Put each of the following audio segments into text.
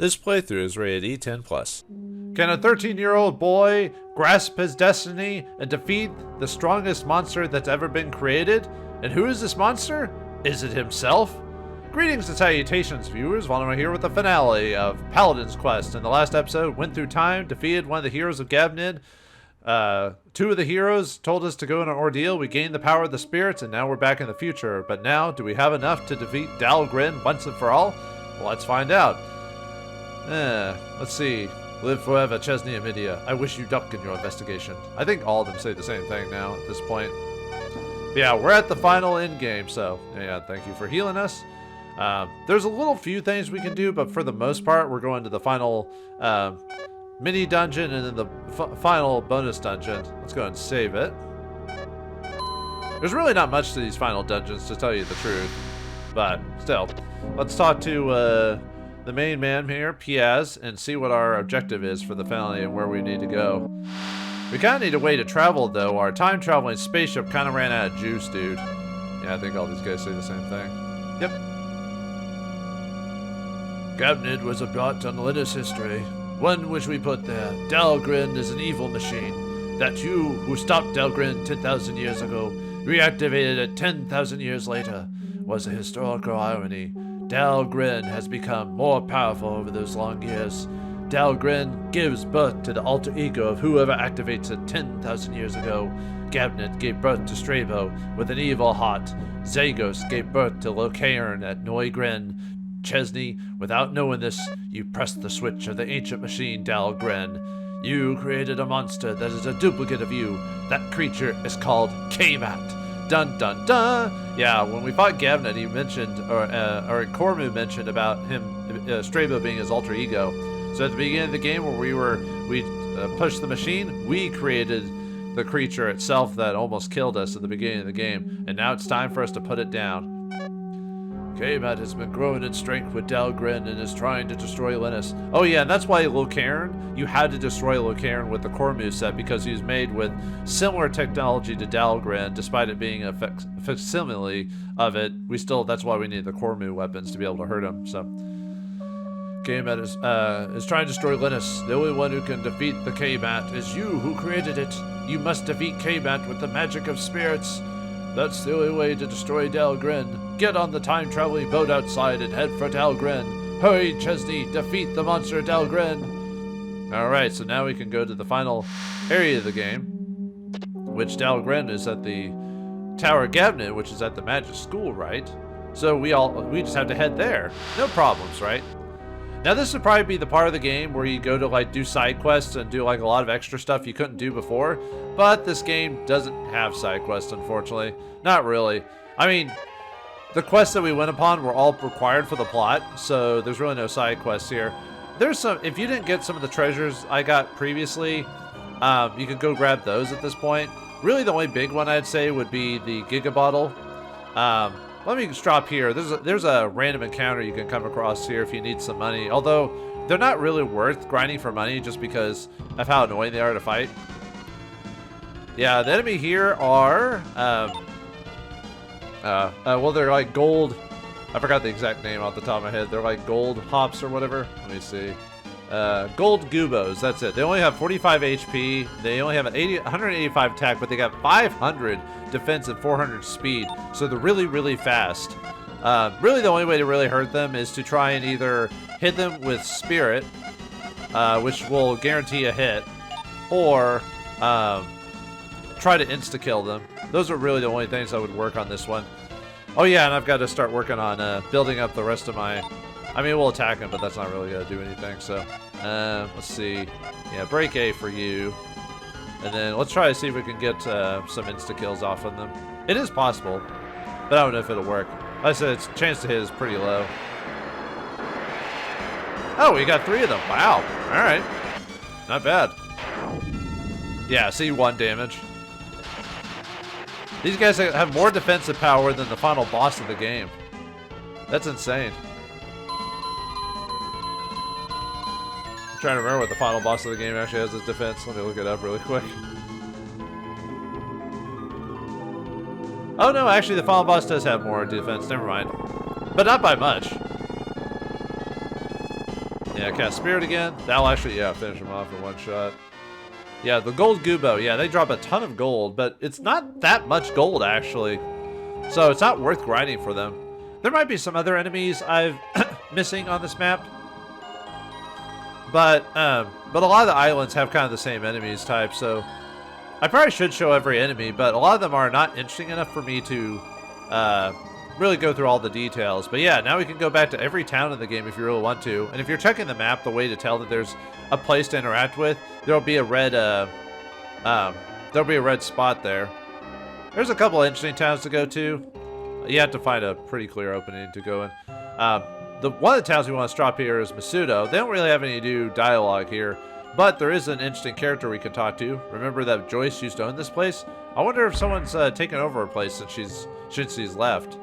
This playthrough is rated E10+. Can a 13-year-old boy grasp his destiny and defeat the strongest monster that's ever been created? And who is this monster? Is it himself? Greetings and salutations, viewers. Vauldemare here with the finale of Paladin's quest. In the last episode, went through time, defeated one of the heroes of Gabnid. Two of the heroes told us to go in an ordeal. We gained the power of the spirits, and now we're back in the future. But now, do we have enough to defeat Dahlgren once and for all? Well, let's find out. Let's see. Live forever, Chesney and Midia. I wish you luck in your investigation. I think all of them say the same thing now at this point. But yeah, we're at the final end game, so yeah, thank you for healing us. There's a little few things we can do, but for the most part, we're going to the final mini dungeon and then the final bonus dungeon. Let's go and save it. There's really not much to these final dungeons, to tell you the truth, but still. Let's talk to the main man here, Piaz, and see what our objective is for the finale and where we need to go. We kind of need a way to travel, though. Our time-traveling spaceship kind of ran out of juice, dude. Yeah, I think all these guys say the same thing. Yep. Gabnid was a blot on Lennus history, one which we put there. Dahlgren is an evil machine. That you, who stopped Dahlgren 10,000 years ago, reactivated it 10,000 years later, was a historical irony. Dahlgren has become more powerful over those long years. Dahlgren gives birth to the alter ego of whoever activates it 10,000 years ago. Gabnid gave birth to Strabo with an evil heart. Zagos gave birth to Locairn at Neugren. Chesney, without knowing this, you pressed the switch of the ancient machine Dahlgren. You created a monster that is a duplicate of you. That creature is called Kmat. Dun dun dun! Yeah, when we fought Gabnid, he mentioned, or Cormu mentioned about him, Strabo being his alter ego. So at the beginning of the game, where we pushed the machine, we created the creature itself that almost killed us at the beginning of the game, and now it's time for us to put it down. Kmat has been growing in strength with Dahlgren and is trying to destroy Lennus. Oh yeah, and that's why Locairn, you had to destroy Locairn with the Cormu set because he was made with similar technology to Dahlgren, despite it being a facsimile of it. That's why we need the Cormu weapons to be able to hurt him. So Kmat is trying to destroy Lennus. The only one who can defeat the Kmat is you who created it. You must defeat Kmat with the magic of spirits. That's the only way to destroy Dahlgren. Get on the time-traveling boat outside and head for Dahlgren. Hurry, Chesney, defeat the monster Dahlgren. Alright, so now we can go to the final area of the game, which Dahlgren is at the Tower Gabnid, which is at the Magic School, right? So we just have to head there. No problems, right? Now this would probably be the part of the game where you go to like do side quests and do like a lot of extra stuff you couldn't do before, but this game doesn't have side quests, unfortunately. Not really. I mean, the quests that we went upon were all required for the plot, so there's really no side quests here. There's some, if you didn't get some of the treasures I got previously, you could go grab those at this point. Really the only big one I'd say would be the Giga Bottle. Let me just drop here. There's a random encounter you can come across here if you need some money. Although, they're not really worth grinding for money just because of how annoying they are to fight. Yeah, the enemy here are, well, they're like gold. I forgot the exact name off the top of my head. They're like gold hops or whatever. Let me see. Gold Gubos, that's it. They only have 45 HP. They only have 185 attack, but they got 500 defense and 400 speed. So they're really, really fast. Really the only way to really hurt them is to try and either hit them with Spirit, which will guarantee a hit, or try to insta-kill them. Those are really the only things that would work on this one. Oh yeah, and I've got to start working on building up the rest of my... I mean, we'll attack him, but that's not really going to do anything, so... let's see. Yeah, break A for you. And then let's try to see if we can get some insta-kills off of them. It is possible, but I don't know if it'll work. Like I said, its chance to hit is pretty low. Oh, we got 3 of them. Wow. Alright. Not bad. Yeah, see, 1 damage. These guys have more defensive power than the final boss of the game. That's insane. I'm trying to remember what the final boss of the game actually has as defense. Let me look it up really quick. Oh no, actually the final boss does have more defense. Never mind. But not by much. Yeah, cast Spirit again. That'll actually, yeah, finish him off in one shot. Yeah, the gold Gubo. Yeah, they drop a ton of gold, but it's not that much gold, actually. So it's not worth grinding for them. There might be some other enemies I've missing on this map. But a lot of the islands have kind of the same enemies type, so I probably should show every enemy, but a lot of them are not interesting enough for me to really go through all the details. But yeah, now we can go back to every town in the game if you really want to. And if you're checking the map, the way to tell that there's a place to interact with, there'll be a red spot there. There's a couple of interesting towns to go to. You have to find a pretty clear opening to go in. One of the towns we want to stop here is Masudo. They don't really have any new dialogue here, but there is an interesting character we can talk to. Remember that Joyce used to own this place? I wonder if someone's taken over her place since she's left.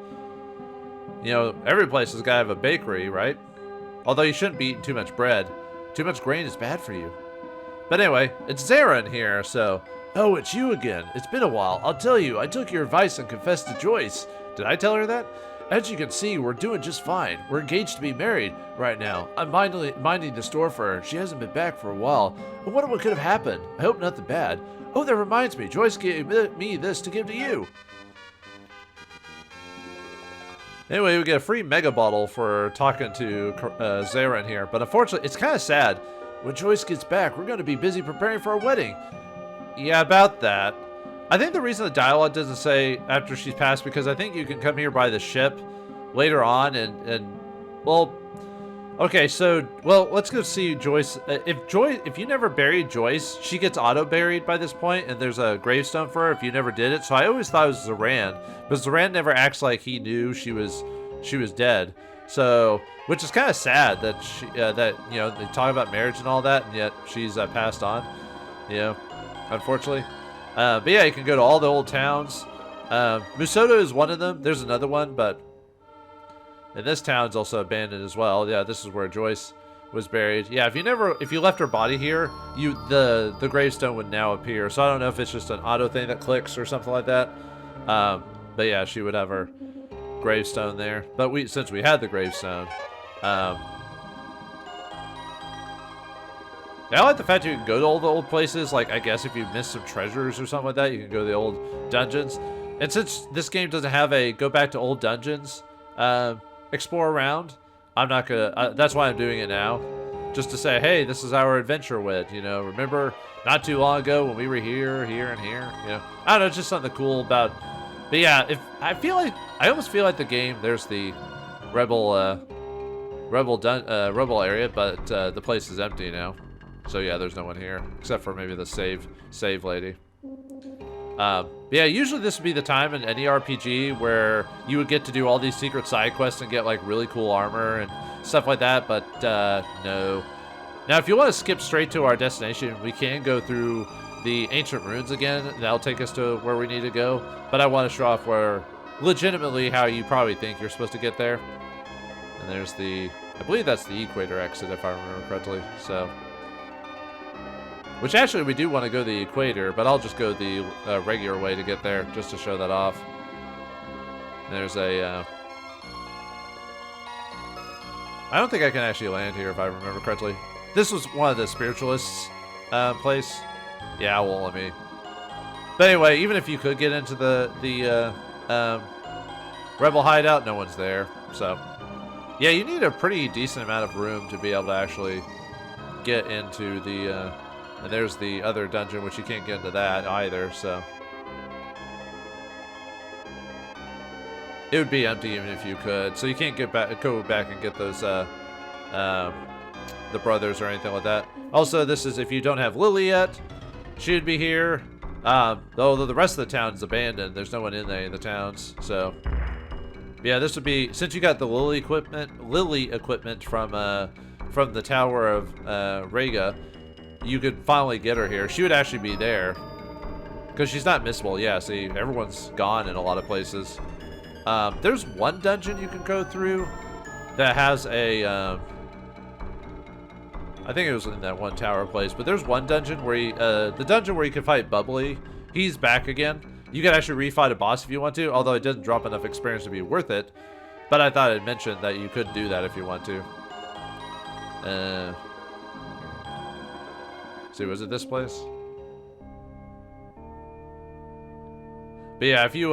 You know, every place has got to have a bakery, right? Although you shouldn't be eating too much bread. Too much grain is bad for you. But anyway, it's Zara in here, so... Oh, it's you again. It's been a while. I'll tell you, I took your advice and confessed to Joyce. Did I tell her that? As you can see, we're doing just fine. We're engaged to be married right now. I'm minding the store for her. She hasn't been back for a while. I wonder what could have happened. I hope nothing bad. Oh, that reminds me. Joyce gave me this to give to you. Anyway, we get a free mega bottle for talking to Zara in here. But unfortunately, it's kind of sad. When Joyce gets back, we're going to be busy preparing for our wedding. Yeah, about that. I think the reason the dialogue doesn't say after she's passed, because I think you can come here by the ship later on and well, okay, so, well, let's go see Joyce. If you never buried Joyce, she gets auto-buried by this point, and there's a gravestone for her if you never did it. So I always thought it was Zoran, but Zoran never acts like he knew she was dead. So, which is kind of sad that you know, they talk about marriage and all that, and yet she's passed on, you know, unfortunately. But yeah, you can go to all the old towns. Musoto is one of them. There's another one, but and this town's also abandoned as well. Yeah, this is where Joyce was buried. Yeah, if you left her body here, the gravestone would now appear. So I don't know if it's just an auto thing that clicks or something like that. But yeah, she would have her gravestone there. But since we had the gravestone, I like the fact you can go to all the old places. Like, I guess if you missed some treasures or something like that, you can go to the old dungeons. And since this game doesn't have a go back to old dungeons, explore around, I'm not gonna, that's why I'm doing it now. Just to say, hey, this is our adventure with, you know, remember not too long ago when we were here, and here, you know. I don't know, it's just something cool about, but yeah, I almost feel like the game, there's the rebel area, but the place is empty now. So yeah, there's no one here, except for maybe the save lady. Yeah, usually this would be the time in any RPG where you would get to do all these secret side quests and get like really cool armor and stuff like that, but no. Now, if you want to skip straight to our destination, we can go through the ancient ruins again. That'll take us to where we need to go, but I want to show off where, legitimately, how you probably think you're supposed to get there. And there's I believe that's the equator exit, if I remember correctly, so. Which actually we do want to go the equator, but I'll just go the regular way to get there, just to show that off. And there's I don't think I can actually land here if I remember correctly. This was one of the spiritualists' place. Yeah, it won't let me. But anyway, even if you could get into the rebel hideout, no one's there. So yeah, you need a pretty decent amount of room to be able to actually get into the and there's the other dungeon, which you can't get into that either, so. It would be empty even if you could. So you can't go back and get those, the brothers or anything like that. Also, this is if you don't have Lily yet. She would be here. Although the rest of the town is abandoned. There's no one in any of the towns, so. Yeah, this would be, since you got the Lily equipment from the Tower of Rega, you could finally get her here. She would actually be there. Because she's not missable. Yeah, see, everyone's gone in a lot of places. There's one dungeon you can go through that has a... I think it was in that one tower place. But there's one dungeon where the dungeon where you can fight Bubbly. He's back again. You can actually refight a boss if you want to. Although it doesn't drop enough experience to be worth it. But I thought I'd mention that you could do that if you want to. See, was it this place? But yeah, if you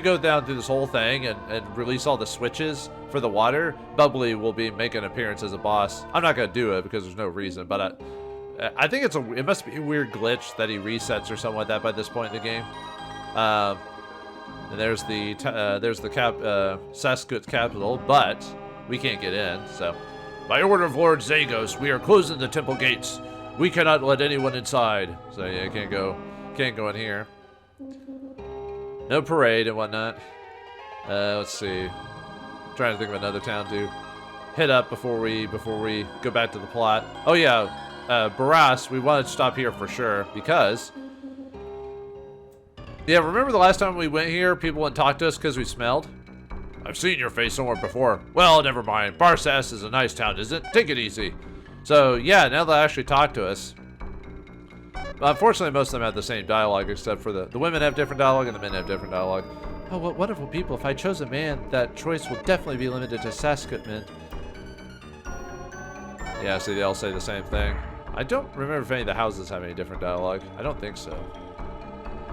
go down through this whole thing and release all the switches for the water, Bubbly will be making an appearance as a boss. I'm not gonna do it because there's no reason, but I think it must be a weird glitch that he resets or something like that by this point in the game. And there's the Saskut capital, but we can't get in. So, by order of Lord Zagos, we are closing the temple gates. We cannot let anyone inside. So yeah, can't go in here. No parade and whatnot. Let's see. I'm trying to think of another town to hit up before we go back to the plot. Oh yeah, Barras. We wanted to stop here for sure because. Yeah, remember the last time we went here, people wouldn't talk to us because we smelled? I've seen your face somewhere before. Well, never mind. Barsas is a nice town, isn't it? Take it easy. So, yeah, now they actually talk to us. Unfortunately, most of them have the same dialogue, except for the women have different dialogue and the men have different dialogue. Oh, what wonderful people. If I chose a man, that choice will definitely be limited to Saskut men. Yeah, see, they all say the same thing. I don't remember if any of the houses have any different dialogue. I don't think so.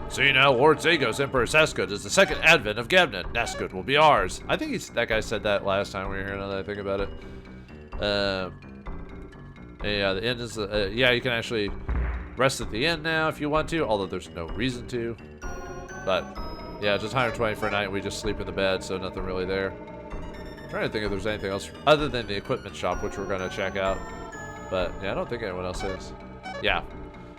See now, Lord Zagos, Emperor Saskut, is the second advent of Gabnet. Naskut will be ours. I think that guy said that last time we were here, now that I think about it. Yeah, the inn is, yeah, you can actually rest at the inn now if you want to, although there's no reason to. But, yeah, just 120 for a night, we just sleep in the bed, so nothing really there. I'm trying to think if there's anything else other than the equipment shop, which we're going to check out. But, yeah, I don't think anyone else is. Yeah.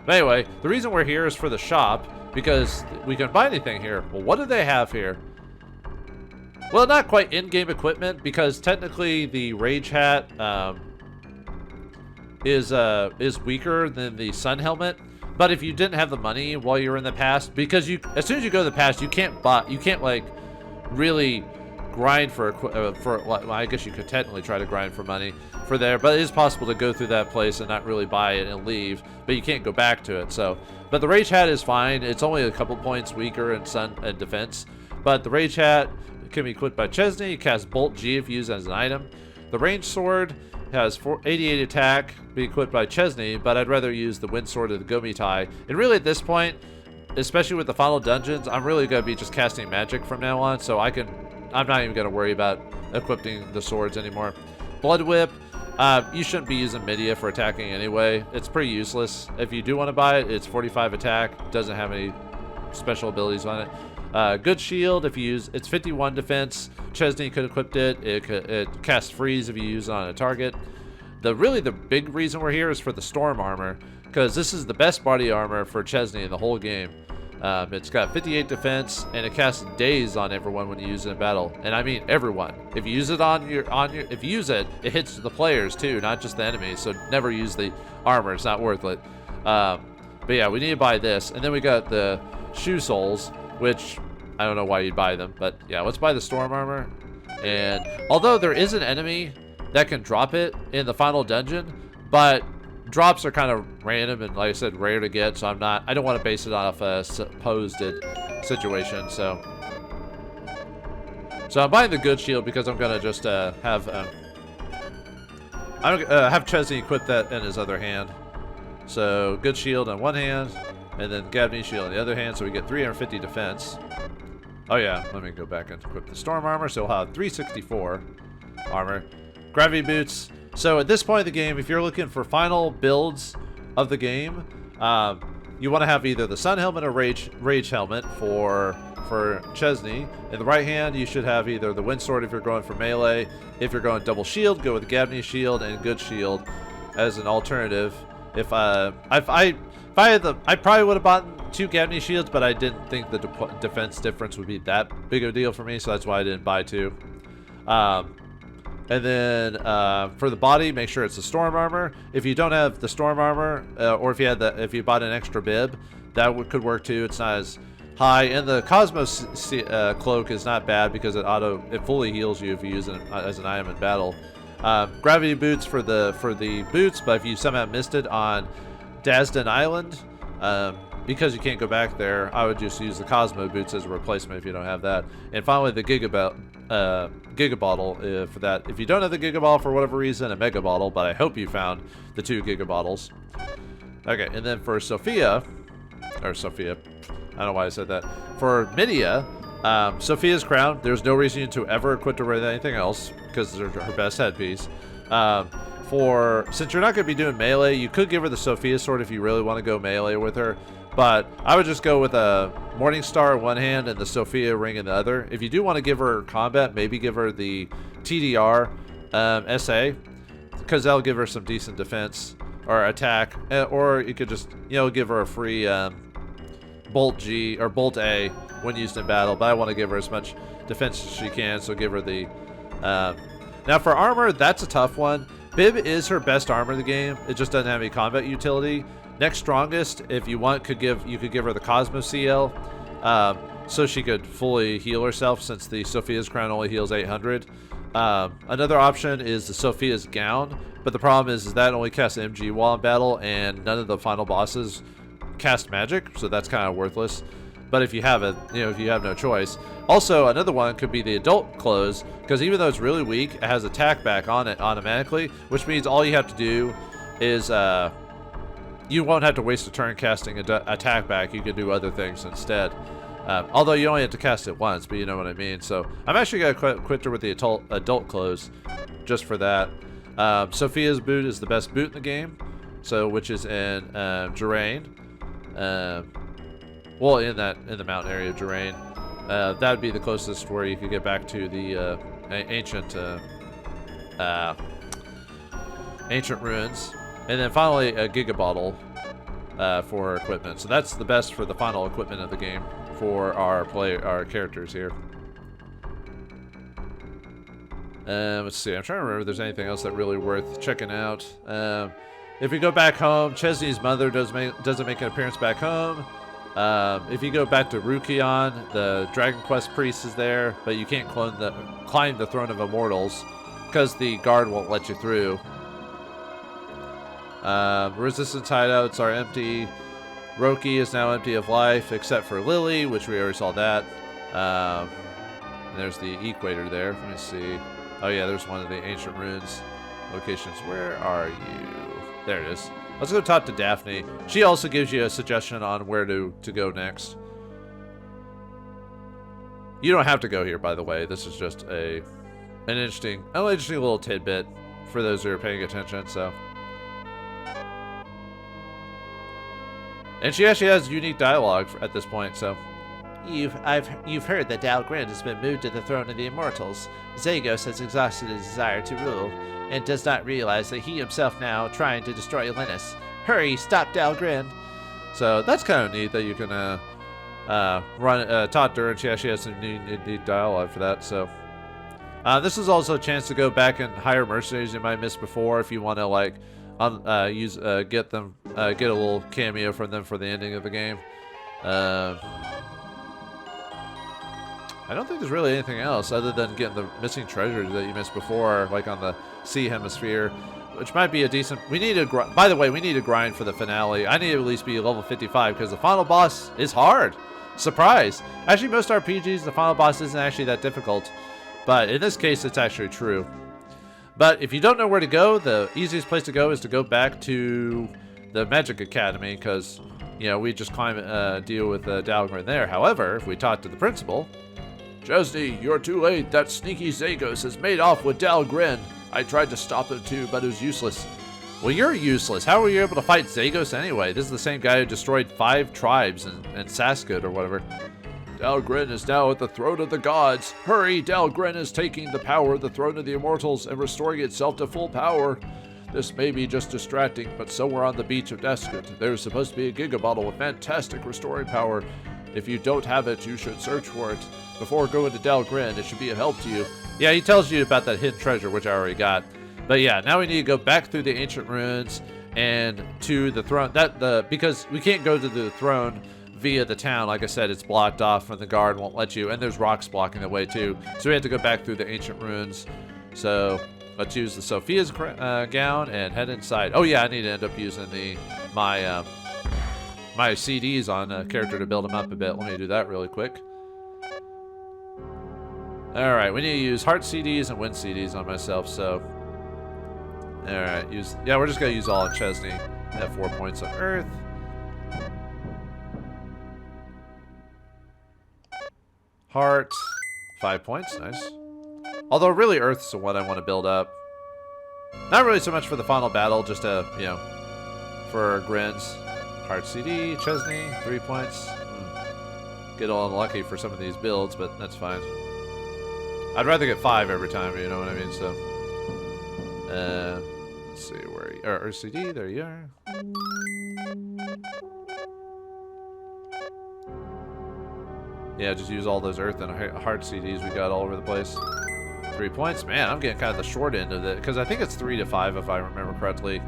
But anyway, the reason we're here is for the shop, because we can buy anything here. Well, what do they have here? Well, not quite in-game equipment, because technically the Rage Hat is weaker than the Sun Helmet. But if you didn't have the money while you were in the past, because as soon as you go to the past, you can't like really grind for well, I guess you could technically try to grind for money for there, but it is possible to go through that place and not really buy it and leave, but you can't go back to it. So, but the Rage Hat is fine. It's only a couple points weaker in Sun and Defense, but the Rage Hat can be equipped by Chesney. You cast Bolt G if used as an item. The Ranged Sword has 88 attack, be equipped by Chesney, but I'd rather use the Wind Sword of the Gomitai. And really at this point, especially with the final dungeons, I'm really going to be just casting magic from now on, so I'm not even going to worry about equipping the swords anymore. Blood Whip, you shouldn't be using Midia for attacking anyway. It's pretty useless. If you do want to buy it, it's 45 attack, doesn't have any special abilities on it. Good Shield, if you use, it's 51 defense. Chesney could equip it. It casts freeze if you use it on a target. Really the big reason we're here is for the Storm Armor, because this is the best body armor for Chesney in the whole game. It's got 58 defense, and it casts daze on everyone when you use it in battle. And I mean everyone. If you use it if you use it, it hits the players too, not just the enemies. So never use the armor; it's not worth it. But yeah, we need to buy this, and then we got the Shoe Soles, which I don't know why you'd buy them, but yeah, let's buy the Storm Armor. And although there is an enemy that can drop it in the final dungeon, but drops are kind of random and, like I said, rare to get, so I don't want to base it off a supposed situation. So I'm buying the Good Shield because I'm gonna just have Chesney equip that in his other hand. So Good Shield on one hand, and then Gabney Shield on the other hand, so we get 350 defense. Oh yeah, let me go back and equip the Storm Armor, so we'll have 364 armor. Gravity Boots. So at this point in the game, if you're looking for final builds of the game, you want to have either the Sun Helmet or Rage Helmet for Chesney. In the right hand, you should have either the Wind Sword if you're going for melee. If you're going double shield, go with Gabney Shield and Good Shield as an alternative. I probably would have bought 2 Gabney Shields, but I didn't think the defense difference would be that big of a deal for me, so that's why I didn't buy 2. And then for the body, make sure it's the Storm Armor. If you don't have the Storm Armor, or if you bought an extra bib, that could work too. It's not as high. And the Cosmos Cloak is not bad because it fully heals you if you use it as an item in battle. Gravity Boots for the boots, but if you somehow missed it on Dazden Island, because you can't go back there, I would just use the Cosmo boots as a replacement if you don't have that. And finally, the Giga Bottle for that. If you don't have the Giga Bottle for whatever reason, a Mega Bottle, but I hope you found the 2 Giga Bottles. Okay, and then for Sophia, I don't know why I said that. For Midia, Sophia's crown, there's no reason to ever equip her with anything else because they're her best headpiece. Since you're not going to be doing melee, you could give her the Sophia sword if you really want to go melee with her. But I would just go with a Morning Star in one hand and the Sophia ring in the other. If you do want to give her combat, maybe give her the TDR SA, because that'll give her some decent defense or attack. Or you could just, give her a free Bolt G or Bolt A when used in battle. But I want to give her as much defense as she can, so give her the... Now for armor, that's a tough one. Bib is her best armor in the game. It just doesn't have any combat utility. Next strongest, if you want, you could give her the Cosmo CL, so she could fully heal herself since the Sophia's crown only heals 800. Another option is the Sophia's gown, but the problem is that only casts MG while in battle, and none of the final bosses cast magic, so that's kind of worthless. But if you have it, if you have no choice. Also, another one could be the adult clothes, because even though it's really weak, it has attack back on it automatically, which means all you have to do is, you won't have to waste a turn casting attack back. You can do other things instead. Although you only have to cast it once, but you know what I mean. So I'm actually going to equip her with the adult clothes, just for that. Sophia's boot is the best boot in the game, which is in Jerain. Well, in the mountain area of Jerain. That would be the closest where you could get back to the ancient ruins. And then finally, a Giga Bottle for her equipment. So that's the best for the final equipment of the game for our characters here. Let's see. I'm trying to remember if there's anything else that really worth checking out. If we go back home, Chesney's mother doesn't make an appearance back home. If you go back to Rukion, the Dragon Quest priest is there, but you can't climb the Throne of Immortals because the guard won't let you through. Resistance hideouts are empty. Roki is now empty of life, except for Lily, which we already saw that. And there's the equator there. Let me see. Oh yeah, there's one of the ancient ruins locations. Where are you? There it is. Let's go talk to Daphne. She also gives you a suggestion on where to go next. You don't have to go here, by the way. This is just an interesting little tidbit for those who are paying attention. So. And she actually has unique dialogue at this point, so. You've heard that Dalgrin has been moved to the throne of the Immortals. Zagos has exhausted his desire to rule, and does not realize that he himself now trying to destroy Lennus. Hurry, stop Dalgrin! So that's kind of neat that you can talk to her, and she actually has some neat dialogue for that. So this is also a chance to go back and hire mercenaries you might have missed before if you want to get a little cameo from them for the ending of the game. I don't think there's really anything else other than getting the missing treasures that you missed before, like on the Sea Hemisphere, which might be a decent... By the way, we need to grind for the finale. I need to at least be level 55 because the final boss is hard. Surprise! Actually, most RPGs, the final boss isn't actually that difficult, but in this case, it's actually true. But if you don't know where to go, the easiest place to go is to go back to the Magic Academy because, we just deal with Dalgrin there. However, if we talk to the principal... Chesney, you're too late. That sneaky Zagos has made off with Dalgrin. I tried to stop him too, but it was useless. Well, you're useless. How were you able to fight Zagos anyway? This is the same guy who destroyed 5 tribes in Saskut or whatever. Dalgrin is now at the throne of the gods. Hurry, Dalgrin is taking the power of the throne of the Immortals and restoring itself to full power. This may be just distracting, but somewhere on the beach of Deskut, there's supposed to be a Giga Bottle with fantastic restoring power. If you don't have it, you should search for it. Before going to Dalgrin, it should be of help to you. Yeah, he tells you about that hidden treasure, which I already got. But yeah, now we need to go back through the ancient ruins and to the throne. Because we can't go to the throne via the town. Like I said, it's blocked off and the guard won't let you. And there's rocks blocking the way too. So we have to go back through the ancient ruins. So let's use the Sophia's gown and head inside. Oh yeah, I need to end up using my my CDs on a character to build him up a bit. Let me do that really quick. Alright, we need to use heart CDs and wind CDs on myself, so... Alright, yeah, we're just gonna use all of Chesney at 4 points of Earth. Heart, 5 points, nice. Although really Earth's the one I want to build up. Not really so much for the final battle, just you know, for grins. Heart CD, Chesney, 3 points. Get all unlucky for some of these builds, but that's fine. I'd rather get 5 every time, you know what I mean, so. Let's see, where are you? RCD, there you are. Yeah, just use all those Earth and Heart CDs we got all over the place. 3 points? Man, I'm getting kind of the short end of it, because I think it's 3 to 5 if I remember correctly.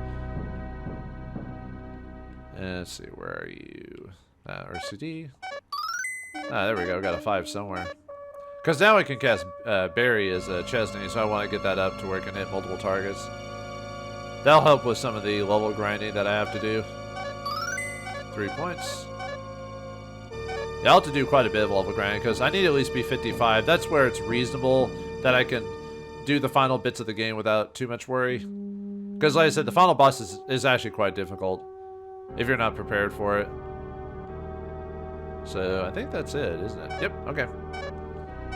Let's see, where are you? RCD. There we go, got a 5 somewhere. Because now I can cast Barry as Chesney, so I want to get that up to where I can hit multiple targets. That'll help with some of the level grinding that I have to do. 3 points. Yeah, I'll have to do quite a bit of level grinding, because I need to at least be 55. That's where it's reasonable that I can do the final bits of the game without too much worry. Because like I said, the final boss is actually quite difficult if you're not prepared for it. So I think that's it, isn't it? Yep, okay.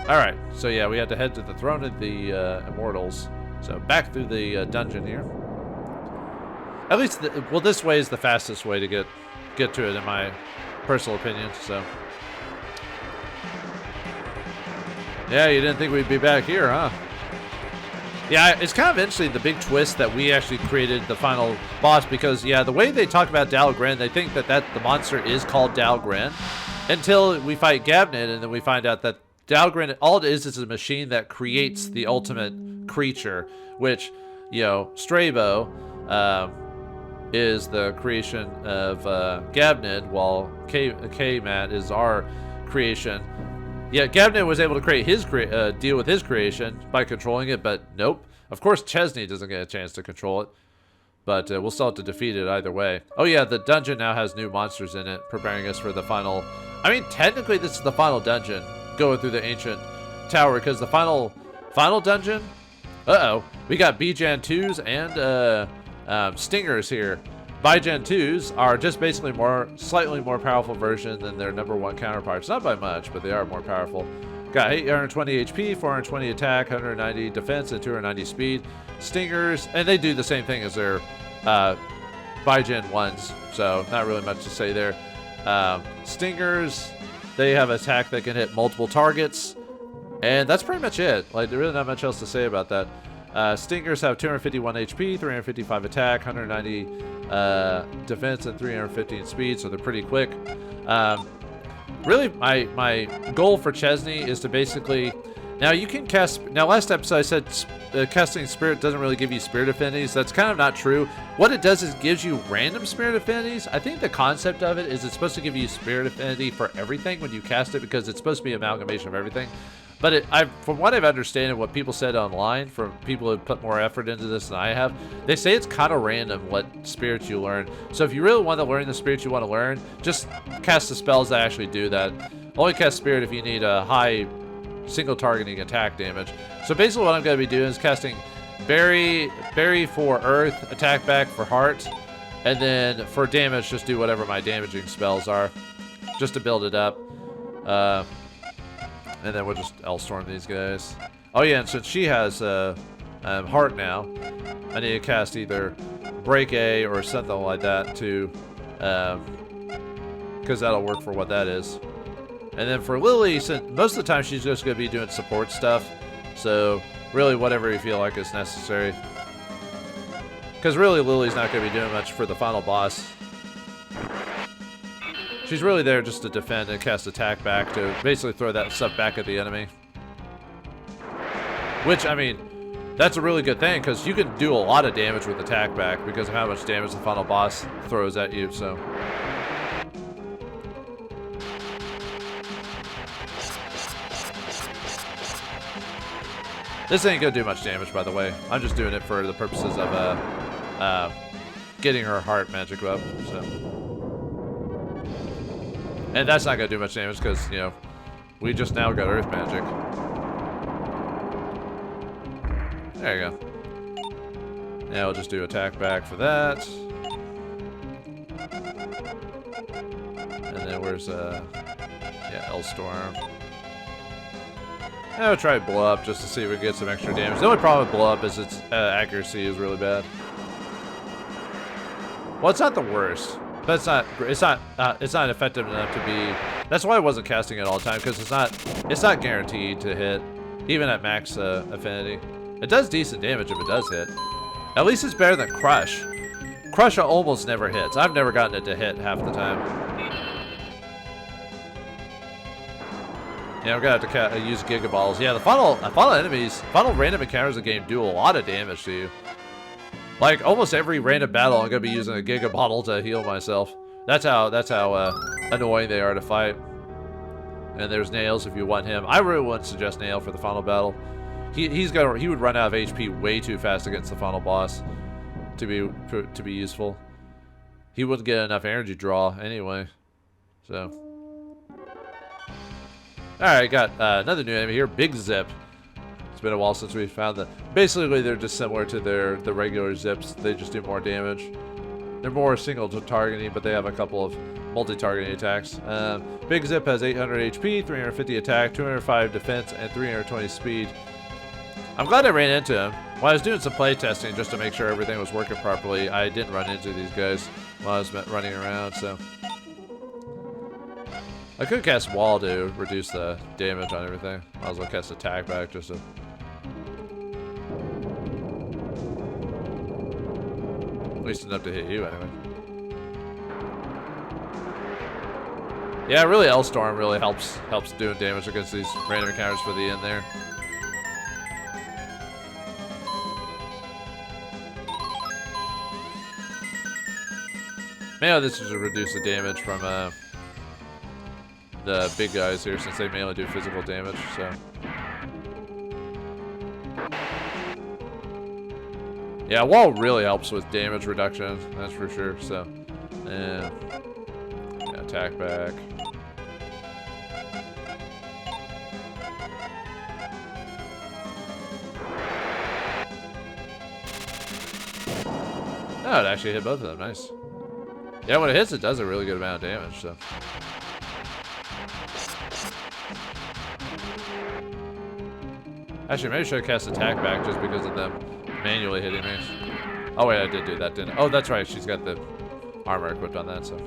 Alright, so yeah, we had to head to the Throne of the Immortals. So back through the dungeon here. At least, well, this way is the fastest way to get to it, in my personal opinion, so. Yeah, you didn't think we'd be back here, huh? Yeah, it's kind of interesting, the big twist that we actually created the final boss, because, yeah, the way they talk about Dalgren, they think that the monster is called Dalgren, until we fight Gabnet, and then we find out that Dalgren, all it is a machine that creates the ultimate creature, which, you know, Strabo is the creation of Gabnet, while K-Mat is our creation. Yeah, Gabnet was able to create his deal with his creation by controlling it, but nope. Of course, Chesney doesn't get a chance to control it, but we'll still have to defeat it either way. Oh yeah, the dungeon now has new monsters in it, preparing us for the final... I mean, technically this is the final dungeon, going through the ancient tower, because the final dungeon, we got Bijan 2s and Stingers here. Bijan 2s are just basically slightly more powerful version than their #1 counterparts. Not by much, but they are more powerful. Got 820 HP, 420 attack, 190 defense, and 290 speed. Stingers, and they do the same thing as their Bijan 1s, so not really much to say there. Stingers, they have an attack that can hit multiple targets, and that's pretty much it. Like, there's really not much else to say about that. Stingers have 251 HP, 355 attack, 190 defense, and 315 speed, so they're pretty quick. Really, my goal for Chesney is to basically... Now, you can cast... Now, last episode I said casting Spirit doesn't really give you Spirit Affinities. That's kind of not true. What it does is gives you random Spirit Affinities. I think the concept of it is it's supposed to give you Spirit Affinity for everything when you cast it, because it's supposed to be an amalgamation of everything. But from what I've understood and what people said online, from people who put more effort into this than I have, they say it's kind of random what spirits you learn. So if you really want to learn the spirits you want to learn, just cast the spells that actually do that. Only cast Spirit if you need a high single targeting attack damage. So basically what I'm going to be doing is casting Berry for Earth, attack back for Heart, and then for damage just do whatever my damaging spells are, just to build it up. And then we'll just L-Storm these guys. Oh yeah, and since she has Heart now, I need to cast either Break A or something like that to, because that'll work for what that is. And then for Lily, since most of the time she's just going to be doing support stuff, so really whatever you feel like is necessary. Because really Lily's not going to be doing much for the final boss. She's really there just to defend and cast attack back to basically throw that stuff back at the enemy. Which, I mean, that's a really good thing, because you can do a lot of damage with attack back because of how much damage the final boss throws at you, so... This ain't gonna do much damage, by the way. I'm just doing it for the purposes of getting her heart magic up, so... And that's not going to do much damage because, you know, we just now got Earth Magic. There you go. Now we'll just do attack back for that. And then where's, yeah, L-Storm. I'll try to blow up just to see if we can get some extra damage. The only problem with blow up is its accuracy is really bad. Well, it's not the worst, but it's not effective enough to be. That's why I wasn't casting it all the time, because it's not guaranteed to hit, even at max affinity. It does decent damage if it does hit. At least it's better than Crush. Crush almost never hits. I've never gotten it to hit half the time. Yeah, we're gonna have to use Giga Balls. Yeah, the final random encounters of the game do a lot of damage to you. Like almost every random battle, I'm gonna be using a Giga Bottle to heal myself. That's how annoying they are to fight. And there's Nails if you want him. I really wouldn't suggest Nail for the final battle. He would run out of HP way too fast against the final boss to be useful. He wouldn't get enough energy draw anyway. So. Alright, got another new enemy here, Big Zip. It's been a while since we found them. Basically, they're just similar to the regular Zips. They just do more damage. They're more single targeting, but they have a couple of multi-targeting attacks. Big Zip has 800 HP, 350 attack, 205 defense, and 320 speed. I'm glad I ran into him. While I was doing some play testing just to make sure everything was working properly, I didn't run into these guys while I was running around, so... I could cast Wall to reduce the damage on everything. Might as well cast Attack back just to... At least enough to hit you anyway. Yeah, really L-Storm really helps doing damage against these random encounters for the end there. Maybe this is to reduce the damage from the big guys here, since they mainly do physical damage, so. Yeah, Wall really helps with damage reduction, that's for sure, so. Yeah, attack back. Oh, it actually hit both of them, nice. Yeah, when it hits, it does a really good amount of damage, so. Actually, maybe I should have cast attack back just because of them manually hitting me. Oh wait, I did do that, didn't I? Oh, that's right, she's got the armor equipped on that, so.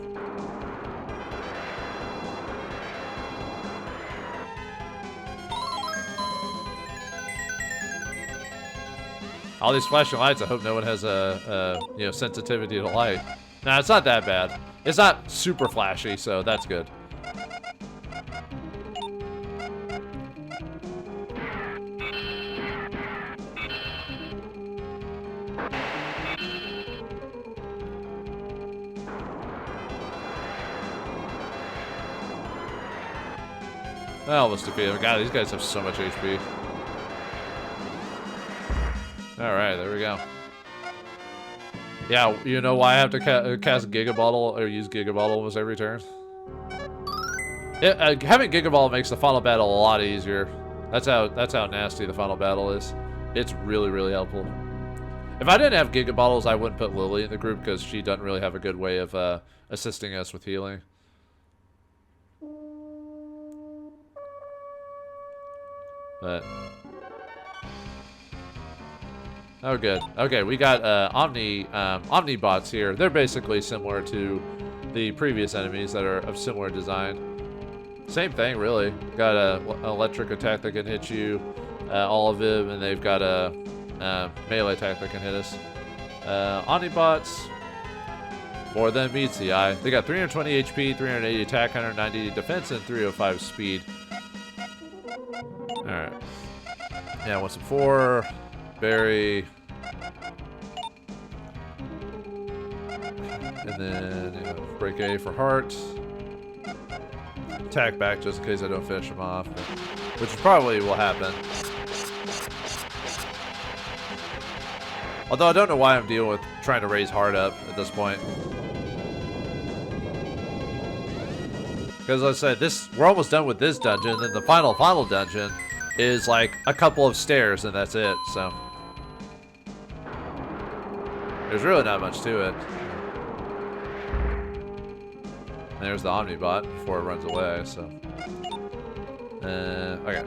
All these flashing lights, I hope no one has a sensitivity to light. Nah, it's not that bad. It's not super flashy, so that's good. I almost defeated him. God, these guys have so much HP. Alright, there we go. Yeah, you know why I have to cast Giga Bottle or use Giga Bottle almost every turn? Having Giga Bottle makes the final battle a lot easier. That's how nasty the final battle is. It's really, really helpful. If I didn't have Giga Bottles, I wouldn't put Lily in the group because she doesn't really have a good way of assisting us with healing. But oh, good. Okay, we got Omni bots here. They're basically similar to the previous enemies that are of similar design. Same thing, really. Got an electric attack that can hit you, all of them, and they've got a melee attack that can hit us. Omni bots, more than meets the eye. They got 320 HP, 380 attack, 190 defense, and 305 speed. Alright. Yeah, what's it for? Berry. And then, break A for heart. Attack back just in case I don't finish him off. Which probably will happen. Although I don't know why I'm dealing with trying to raise heart up at this point. Because like I said, we're almost done with this dungeon, and then the final dungeon is like a couple of stairs, and that's it, so. There's really not much to it. There's the Omnibot before it runs away, so. Okay.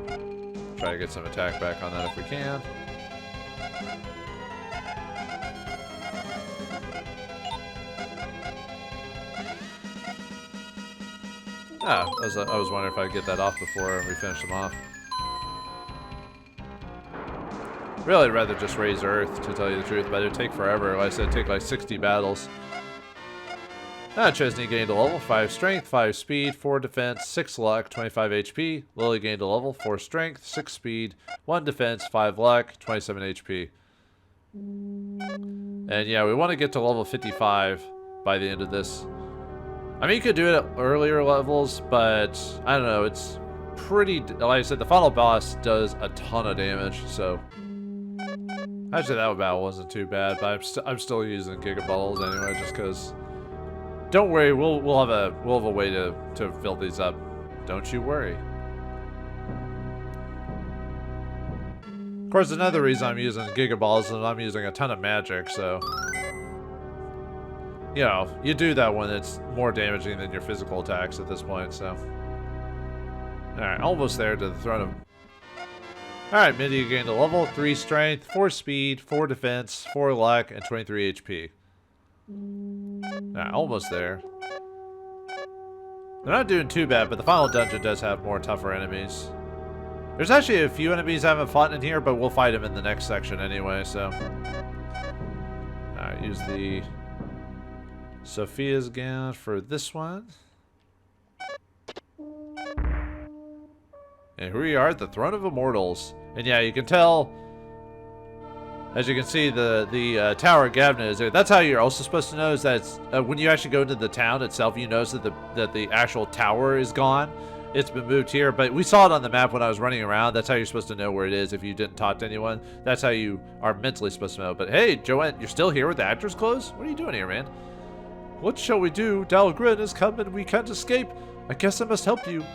Try to get some attack back on that if we can. Ah, I was wondering if I could get that off before we finish them off. Really, I'd rather just raise Earth, to tell you the truth, but it'd take forever. Like I said, it'd take like 60 battles. Chesney gained a level, 5 strength, 5 speed, 4 defense, 6 luck, 25 HP. Lily gained a level, 4 strength, 6 speed, 1 defense, 5 luck, 27 HP. And yeah, we want to get to level 55 by the end of this. I mean, you could do it at earlier levels, but I don't know, it's pretty, like I said, the final boss does a ton of damage, so. Actually, that battle wasn't too bad, but I'm still using Gigaballs anyway, just because. Don't worry, we'll have a way to fill these up. Don't you worry. Of course, another reason I'm using Gigaballs is I'm using a ton of magic, so you know, you do that when it's more damaging than your physical attacks at this point, so. Alright, almost there to the throne of. Alright, Mindy gained a level, 3 strength, 4 speed, 4 defense, 4 luck, and 23 HP. Almost there. They're not doing too bad, but the final dungeon does have more tougher enemies. There's actually a few enemies I haven't fought in here, but we'll fight them in the next section anyway, so. Alright, use the Sophia's gown for this one. And here we are at the Throne of Immortals. And yeah, you can tell, as you can see, the Tower of Gavna is there. That's how you're also supposed to know, is that it's, when you actually go into the town itself, you notice that the actual tower is gone. It's been moved here, but we saw it on the map when I was running around. That's how you're supposed to know where it is if you didn't talk to anyone. That's how you are mentally supposed to know. But hey, Joanne, you're still here with the actor's clothes? What are you doing here, man? What shall we do? Dalgrin has come and we can't escape. I guess I must help you.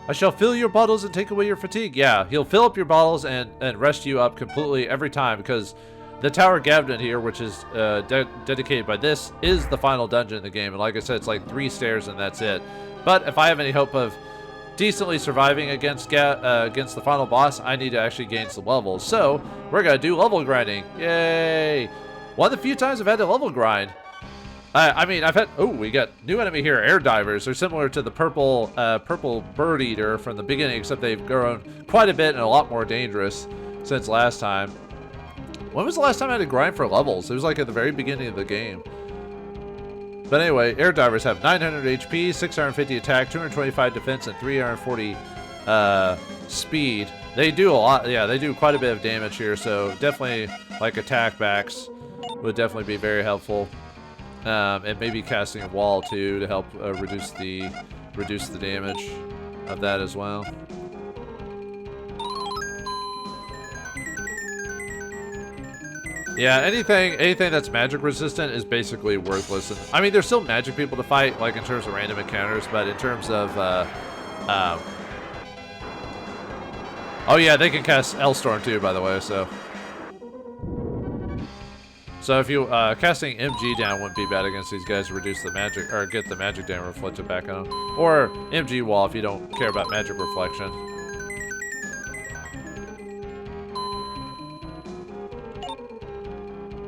I shall fill your bottles and take away your fatigue. Yeah, he'll fill up your bottles and rest you up completely every time, because the Tower of Gavna here, which is dedicated by this, is the final dungeon in the game. And like I said, it's like 3 stairs and that's it. But if I have any hope of decently surviving against the final boss, I need to actually gain some levels. So we're going to do level grinding. Yay! One of the few times I've had to level grind. I mean, I've had... Oh, we got new enemy here, air divers. They're similar to the purple bird eater from the beginning, except they've grown quite a bit and a lot more dangerous since last time. When was the last time I had to grind for levels? It was like at the very beginning of the game. But anyway, air divers have 900 HP, 650 attack, 225 defense, and 340 speed. They do a lot. Yeah, they do quite a bit of damage here, so definitely like attack backs would definitely be very helpful. And maybe casting a wall too to help reduce the damage of that as well. Yeah, anything that's magic resistant is basically worthless. And, I mean, there's still magic people to fight, like in terms of random encounters, but in terms of oh yeah, they can cast L-Storm too, by the way. So if you casting MG down wouldn't be bad against these guys to reduce the magic, or get the magic down reflected back on them. Or MG wall if you don't care about magic reflection.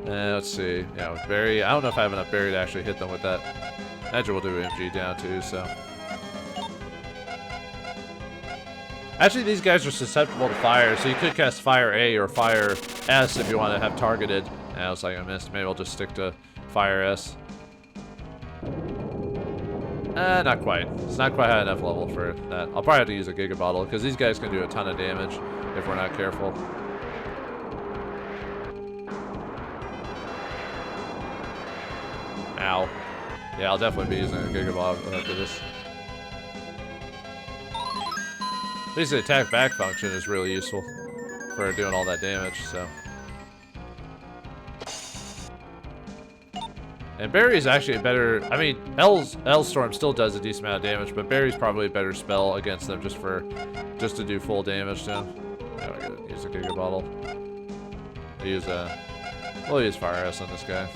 Let's see. Yeah, with Barry, I don't know if I have enough Barry to actually hit them with that. Imagine we'll do MG down too, so. Actually, these guys are susceptible to fire, so you could cast Fire A or Fire S if you want to have targeted. Yeah, looks like I missed. Maybe I'll just stick to Fire S. Not quite. It's not quite high enough level for that. I'll probably have to use a Giga Bottle, because these guys can do a ton of damage if we're not careful. Ow. Yeah, I'll definitely be using a Giga Bottle after this. At least the attack back function is really useful for doing all that damage, so. And Barry's actually a better... I mean, L-Storm still does a decent amount of damage, but Barry's probably a better spell against them just to do full damage to him. Yeah, we're gonna use a Giga Bottle. We'll use Fire Ass on this guy.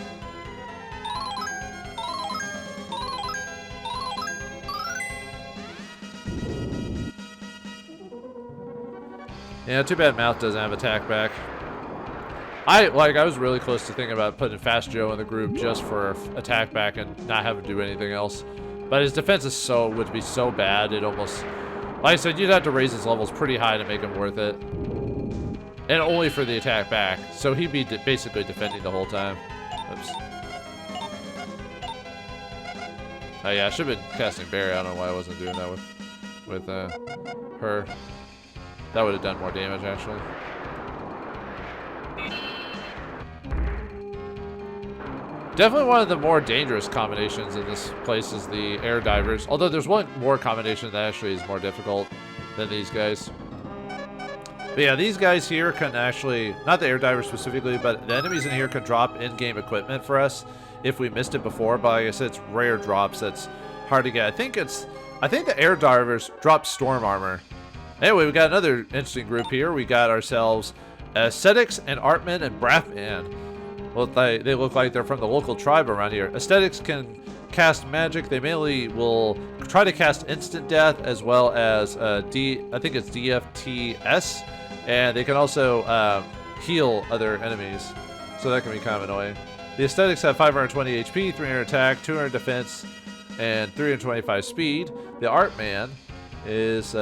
Yeah, too bad Mouth doesn't have attack back. I was really close to thinking about putting Fast Joe in the group just for attack back and not having to do anything else. But his defense is would be so bad, it almost... Like I said, you'd have to raise his levels pretty high to make him worth it. And only for the attack back. So he'd be basically defending the whole time. Oops. Oh yeah, I should have been casting Barry. I don't know why I wasn't doing that with her. That would have done more damage, actually. Definitely one of the more dangerous combinations in this place is the air divers. Although there's one more combination that actually is more difficult than these guys. But yeah, these guys here can actually, not the air divers specifically, but the enemies in here can drop in-game equipment for us if we missed it before. But like I said, it's rare drops. That's hard to get. I think the air divers drop storm armor. Anyway, we got another interesting group here. We got ourselves Aesthetics and Artman and Brathman. Well, they look like they're from the local tribe around here. Aesthetics can cast magic. They mainly will try to cast instant death as well as I think it's DFTS, and they can also heal other enemies. So that can be kind of annoying. The Aesthetics have 520 HP, 300 attack, 200 defense, and 325 speed. The Artman has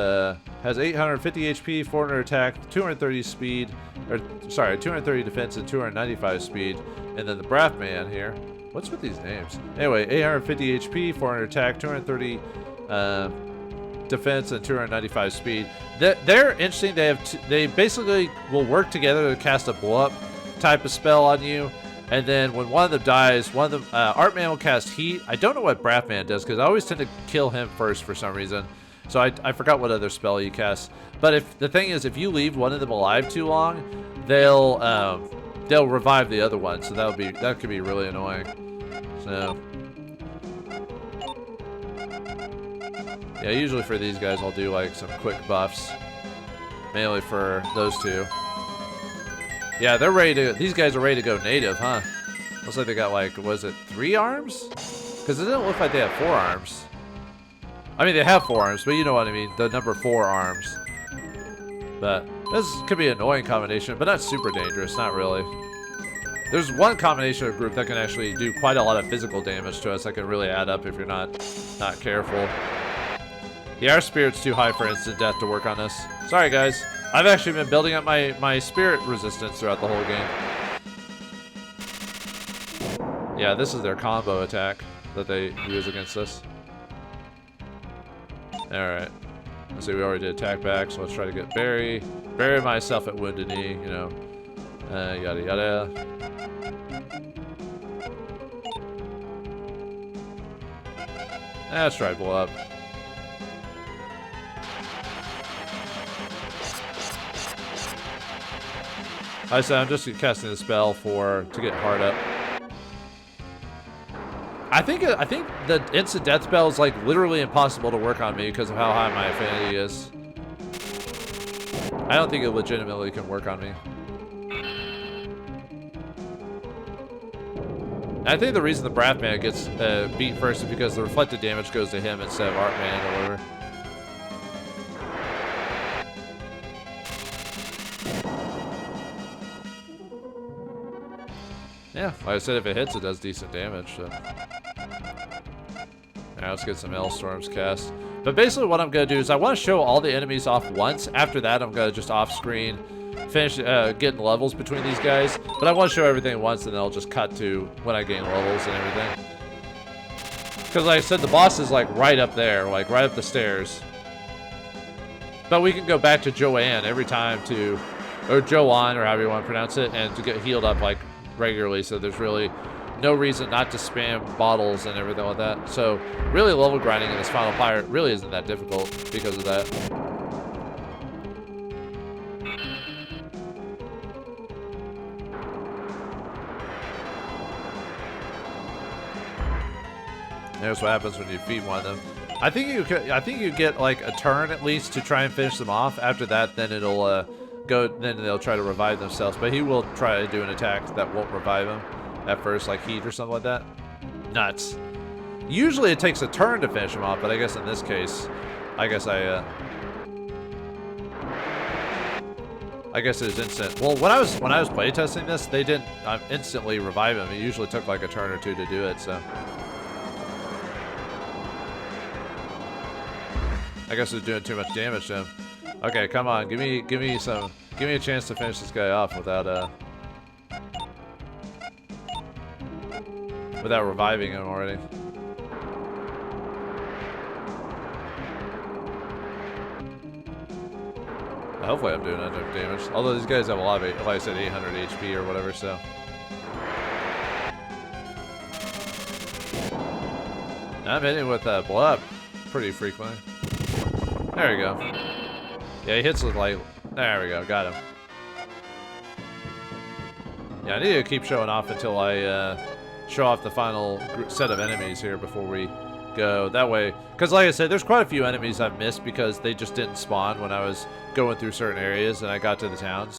850 HP, 400 attack, 230 speed, 230 defense and 295 speed. And then the Brathman here, what's with these names? Anyway, 850 HP, 400 attack, 230 defense and 295 speed. They're interesting. They basically will work together to cast a blow up type of spell on you. And then when one of them dies, one of them, Artman will cast heat. I don't know what Brathman does because I always tend to kill him first for some reason. So I forgot what other spell he casts. But the thing is, if you leave one of them alive too long, they'll revive the other one. So that could be really annoying. So yeah, usually for these guys, I'll do like some quick buffs, mainly for those two. Yeah, they're ready to. These guys are ready to go native, huh? Looks like they got like, was it 3 arms? Because it didn't look like they had 4 arms. I mean, they have 4 arms, but you know what I mean. The number 4 arms. But this could be an annoying combination, but not super dangerous. Not really. There's one combination of group that can actually do quite a lot of physical damage to us that can really add up if you're not careful. Yeah, our spirit's too high for instant death to work on this. Sorry, guys. I've actually been building up my spirit resistance throughout the whole game. Yeah, this is their combo attack that they use against us. Alright. Let's see, we already did attack back, so let's try to get bury myself at wounded knee, you know. Yada yada. Let's try to blow up. I said I'm just casting the spell to get hard up. I think the instant death spell is like literally impossible to work on me because of how high my affinity is. I don't think it legitimately can work on me. I think the reason the Brathman gets beat first is because the reflected damage goes to him instead of Artman or whatever. Yeah, like I said, if it hits, it does decent damage. So. Alright, let's get some L-Storms cast. But basically what I'm going to do is I want to show all the enemies off once. After that, I'm going to just off-screen finish getting levels between these guys. But I want to show everything once, and then I'll just cut to when I gain levels and everything. Because like I said, the boss is like right up there, like right up the stairs. But we can go back to Joanne every time or Joanne, or however you want to pronounce it, and to get healed up like regularly, so there's really no reason not to spam bottles and everything like that. So really level grinding in this final pirate really isn't that difficult because of that. There's what happens when you feed one of them. I think you get like a turn at least to try and finish them off. After that, then it'll then they'll try to revive themselves. But he will try to do an attack that won't revive him at first, like heat or something like that. Nuts. Usually it takes a turn to finish him off, but I guess in this case, I guess it is instant. Well, when I was playtesting this, they didn't instantly revive him. It usually took like a turn or two to do it. So I guess it's doing too much damage to him. Okay, come on, give me a chance to finish this guy off without reviving him already. Hopefully I'm doing enough damage. Although these guys have a lot of, like I said, 800 HP or whatever, so. I'm hitting with blow up pretty frequently. There we go. Yeah, he hits with like, there we go, got him. Yeah, I need to keep showing off until I show off the final set of enemies here before we go. That way, because like I said, there's quite a few enemies I've missed because they just didn't spawn when I was going through certain areas and I got to the towns.